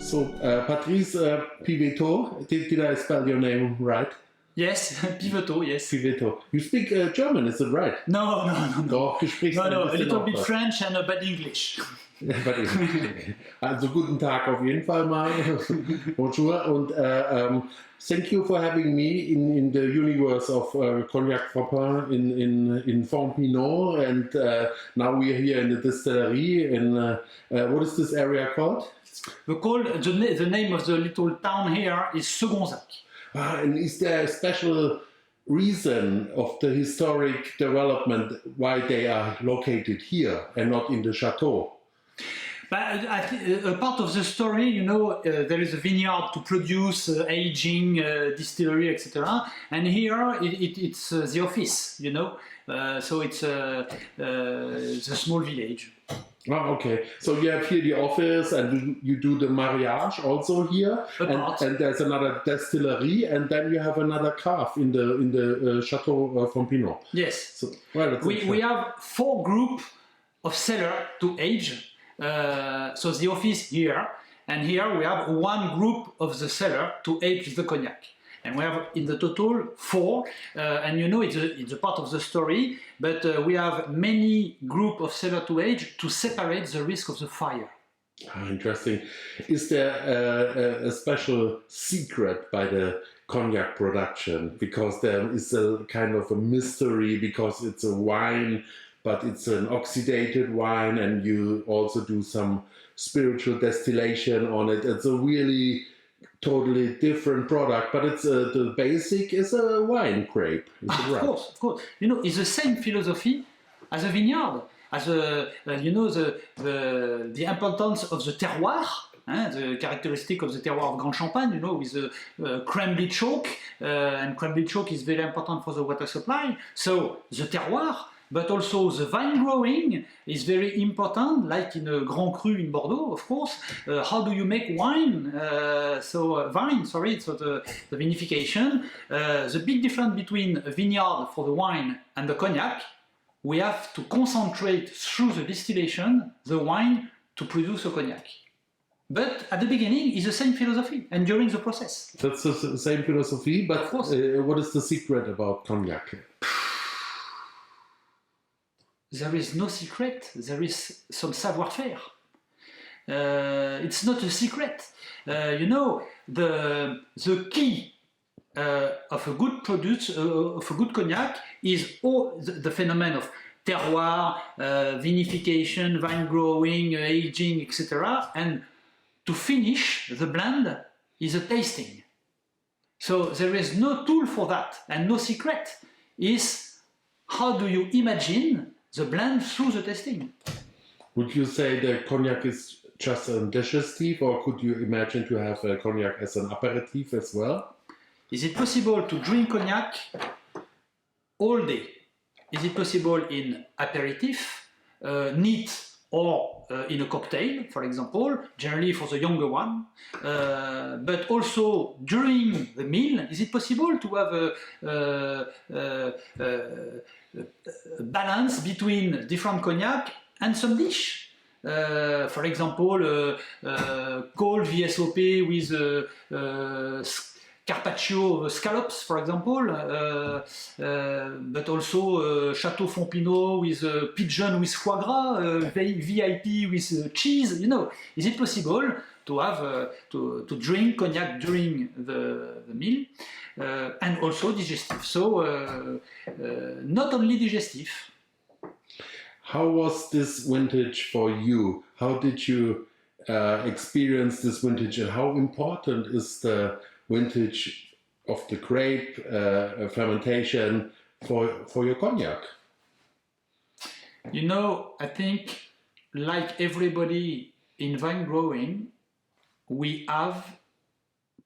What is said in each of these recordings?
So, Patrice Piveteau, did I spell your name right? Yes, Piveteau, yes. Piveteau. You speak German, is it right? No. Doch, du sprichst a little bit French and a bit English. Also guten Tag auf jeden Fall mal. Bonjour und thank you for having me in the universe of Cognac Frapin in Fontpinot, and now we are here in the distillery in what is this area called? The name of the little town here is Segonzac. And is there a special reason of the historic development why they are located here and not in the chateau? But a part of the story, there is a vineyard to produce aging, distillery, etc. And here it's the office, so it's a small village. Oh, okay. So you have here the office, and you do the mariage also here, and there's another distillery, and then you have another cave in the Château Fontpinot. Yes. So, well, we have 4 groups of cellar to age. So the office here, and here we have 1 group of the cellar to age the cognac. And we have in the total 4, and it's a part of the story, but we have many group of cellar to age to separate the risk of the fire. Interesting. Is there a special secret by the cognac production? Because there is a kind of a mystery, because it's a wine, but it's an oxidated wine, and you also do some spiritual distillation on it. It's a really totally different product, but it's the basic is a wine grape. Of course. It's the same philosophy as a vineyard, as the importance of the terroir, the characteristic of the terroir of Grande Champagne, with the crumbly chalk, and crumbly chalk is very important for the water supply. So the terroir, but also the vine growing is very important, like in a Grand Cru in Bordeaux, of course. How do you make wine? So the vinification. The big difference between a vineyard for the wine and the cognac, we have to concentrate through the distillation the wine to produce a cognac. But at the beginning, it's the same philosophy, and during the process. That's the same philosophy, but what is the secret about cognac? There is no secret, there is some savoir-faire. It's not a secret. The key of a good product, of a good cognac, is all the phenomenon of terroir, vinification, vine growing, aging, etc. And to finish the blend is a tasting. So there is no tool for that, and no secret. Is how do you imagine the blend through the tasting? Would you say the cognac is just a digestive, or could you imagine to have a cognac as an aperitif as well? Is it possible to drink cognac all day? Is it possible in aperitif, neat, or in a cocktail, for example, generally for the younger one, but also during the meal? Is it possible to have a balance between different cognac and some dish? For example, cold VSOP with carpaccio scallops, for example, but also Château Fontpinot with pigeon with foie gras, VIP with cheese. Is it possible to have to drink cognac during the meal, and also digestive? So not only digestive. How was this vintage for you? How did you experience this vintage, and how important is the vintage of the grape fermentation for your cognac? I think, like everybody in vine growing, we have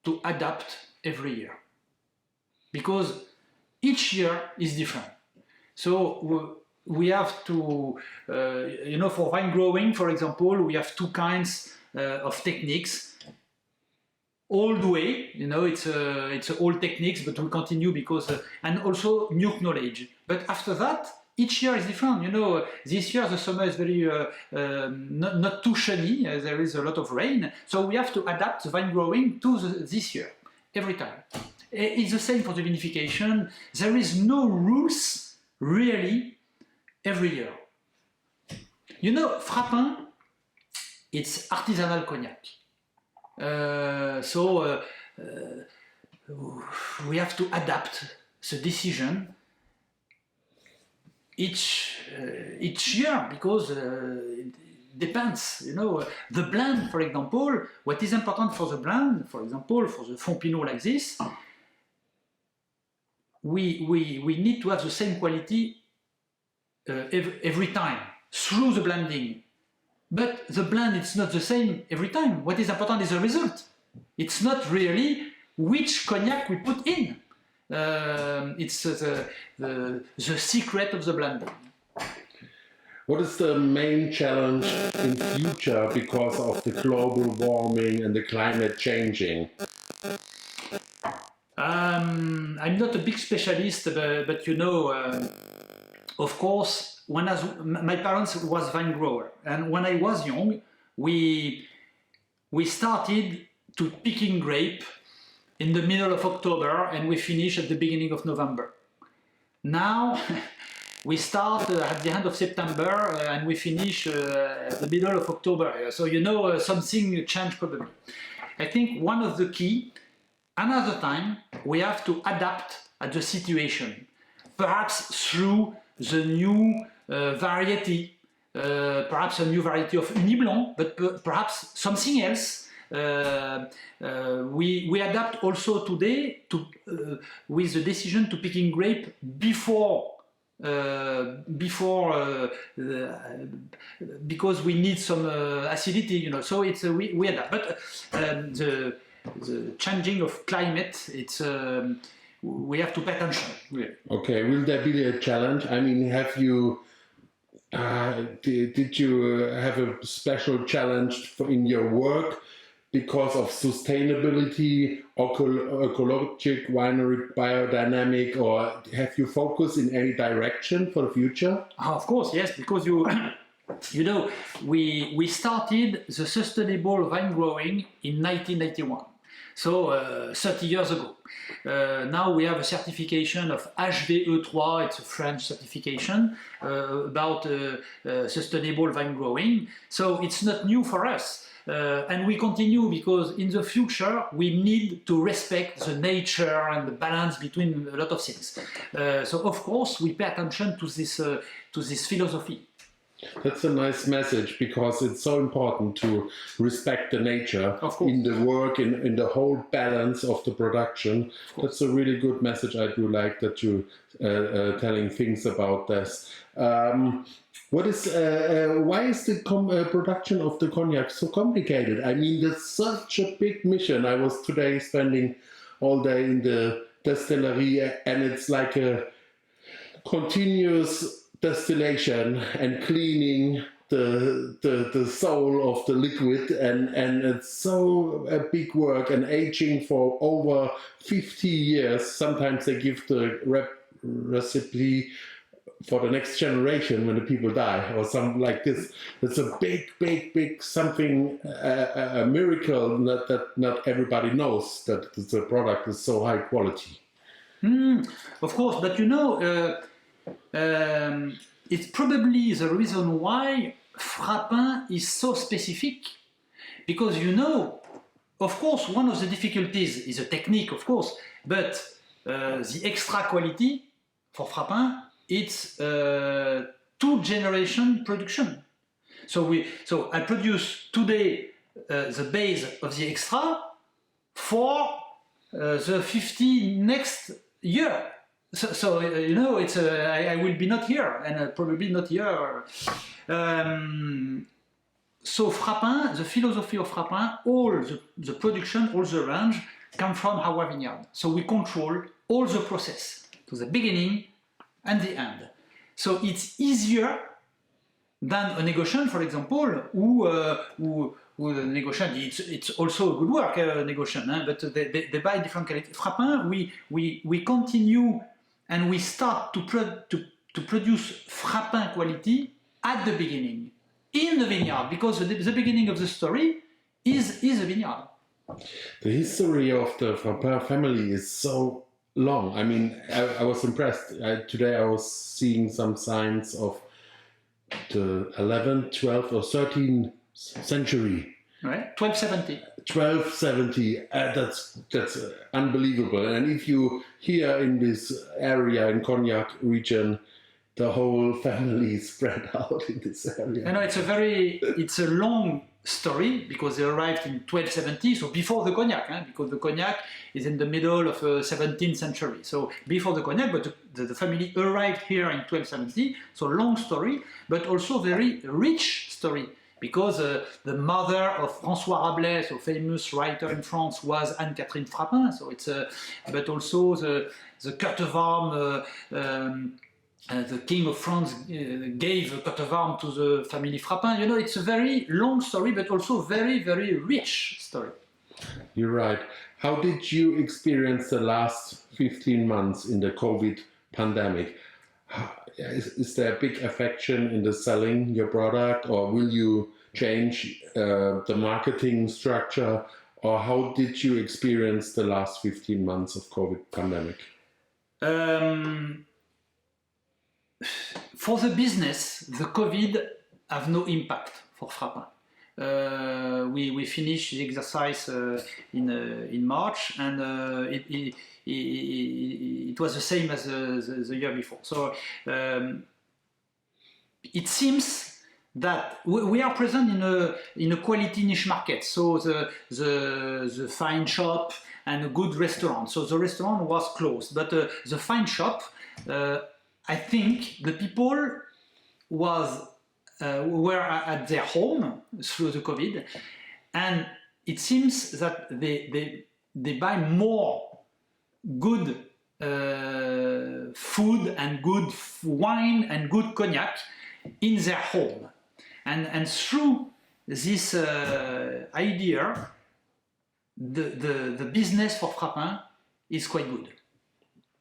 to adapt every year, because each year is different. So we have to, for vine growing, for example, we have 2 kinds of techniques. Old way, it's old techniques, but we continue because, and also new knowledge. But after that, each year is different. You know, this year the summer is very not too sunny. There is a lot of rain, so we have to adapt the vine growing to this year every time. It's the same for the vinification. There is no rules really every year. You know, Frapin, it's artisanal cognac. So we have to adapt the decision each year because it depends. You know, the blend, for example, what is important for the blend, for example, for the Fontpinot like this, we need to have the same quality every time through the blending. But the blend is not the same every time. What is important is the result. It's not really which cognac we put in. It's the secret of the blending. What is the main challenge in future because of the global warming and the climate changing? I'm not a big specialist, but you know, of course, my parents was vine grower, and when I was young, we started to picking grape in the middle of October, and we finish at the beginning of November. Now we start at the end of September, and we finish at the middle of October. So you know, something changed probably. I think one of the key. Another time, we have to adapt at the situation, perhaps through the new variety, perhaps a new variety of Uni Blanc, but perhaps something else. We adapt also today to, with the decision to picking grape because we need some acidity, you know. So it's we adapt, but the changing of climate, it's we have to pay attention. Really. Okay, will there be a challenge? I mean, have you did you have a special challenge in your work because of sustainability, ecologic, winery, biodynamic, or have you focused in any direction for the future? Of course, yes, because you know, we started the sustainable vine growing in 1991. So 30 years ago. Now we have a certification of HVE3, it's a French certification about sustainable vine growing. So it's not new for us. And we continue because in the future we need to respect the nature and the balance between a lot of things. So of course we pay attention to this philosophy. That's a nice message because it's so important to respect the nature in the work, in the whole balance of the production. That's a really good message. I do like that you telling things about this. Why is the production of the cognac so complicated? I mean, that's such a big mission. I was today spending all day in the distillery, and it's like a continuous distillation and cleaning the soul of the liquid, and it's so a big work and aging for over 50 years. Sometimes they give the recipe for the next generation when the people die or something like this. It's a big something, a miracle that not everybody knows that the product is so high quality. Of course, but you know, it's probably the reason why Frapin is so specific, because you know, of course, one of the difficulties is the technique, of course, but the extra quality for Frapin, it's 2-generation production. So I produce today the base of the extra for the 50 next year. So you know, it's I will be not here, and probably not here. So Frapin, the philosophy of Frapin, all the production, all the range come from our vineyard. So we control all the process, to the beginning and the end. So it's easier than a negociant, for example, who the negociant, it's also a good work, negociant, but they buy different quality. Frapin, we continue and we start to to produce Frapin quality at the beginning, in the vineyard, because the beginning of the story is a vineyard. The history of the Frapin family is so long. I mean, I was impressed. Today I was seeing some signs of the 11th, 12th or 13th century. Right? 1270. 1270. That's unbelievable. And if you here in this area in Cognac region, the whole family is spread out in this area. I know it's a long story because they arrived in 1270, so before the Cognac, because the Cognac is in the middle of the 17th century. So before the Cognac, but the family arrived here in 1270. So long story, but also very rich story. Because the mother of François Rabelais, so famous writer in France, was Anne-Catherine Frapin. So it's but also the coat of arms. The king of France gave a coat of arms to the family Frapin. You know, it's a very long story, but also very, very rich story. You're right. How did you experience the last 15 months in the COVID pandemic? Is there a big affection in the selling your product, or will you change the marketing structure, or how did you experience the last 15 months of COVID pandemic? For the business, the COVID have no impact for Frapin. We finished the exercise in March, and it was the same as the year before. So it seems that we are present in a quality niche market. So the fine shop and a good restaurant. So the restaurant was closed, but the fine shop, I think the people were at their home through the COVID, and it seems that they buy more good food and good wine and good cognac in their home, and through this idea, the business for Frapin is quite good.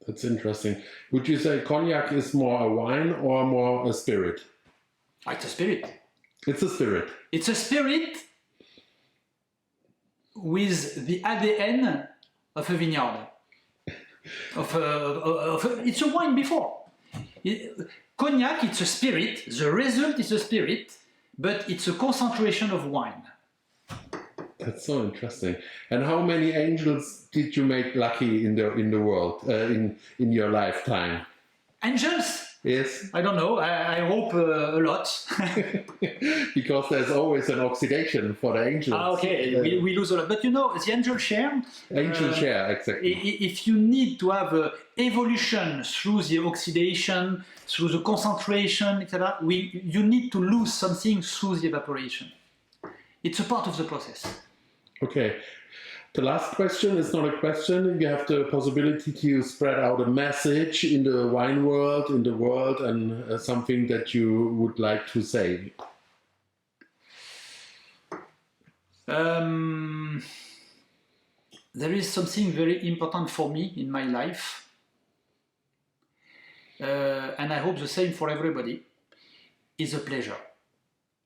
That's interesting. Would you say cognac is more a wine or more a spirit? It's a spirit. It's a spirit. It's a spirit with the ADN of a vineyard. It's a wine before. Cognac, it's a spirit. The result is a spirit, but it's a concentration of wine. That's so interesting. And how many angels did you make lucky in the world in your lifetime? Angels? Yes. I don't know. I hope a lot. Because there's always an oxidation for the angels. Okay, we lose a lot. But you know, the angel share. Angel share, exactly. If you need to have evolution through the oxidation, through the concentration, etc., you need to lose something through the evaporation. It's a part of the process. Okay. The last question is not a question. You have the possibility to spread out a message in the wine world, in the world, and something that you would like to say. There is something very important for me in my life, and I hope the same for everybody, is a pleasure.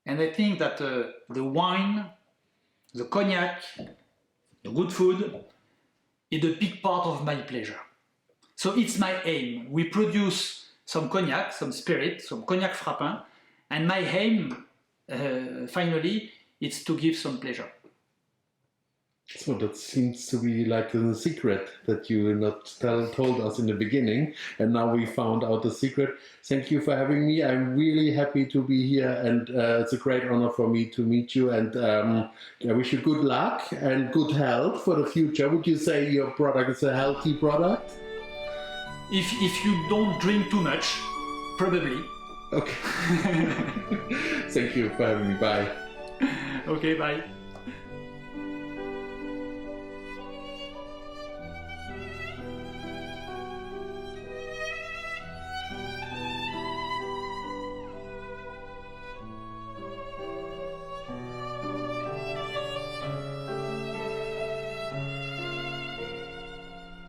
And I think that the wine, the cognac, the good food is a big part of my pleasure. So it's my aim. We produce some cognac, some spirit, some Cognac Frapin, and my aim, finally, is to give some pleasure. So that seems to be like a secret that you not told us in the beginning, and now we found out the secret. Thank you for having me. I'm really happy to be here, and it's a great honor for me to meet you, and I wish you good luck and good health for the future. Would you say your product is a healthy product? If you don't drink too much, probably. Okay. Thank you for having me. Bye. Okay, bye.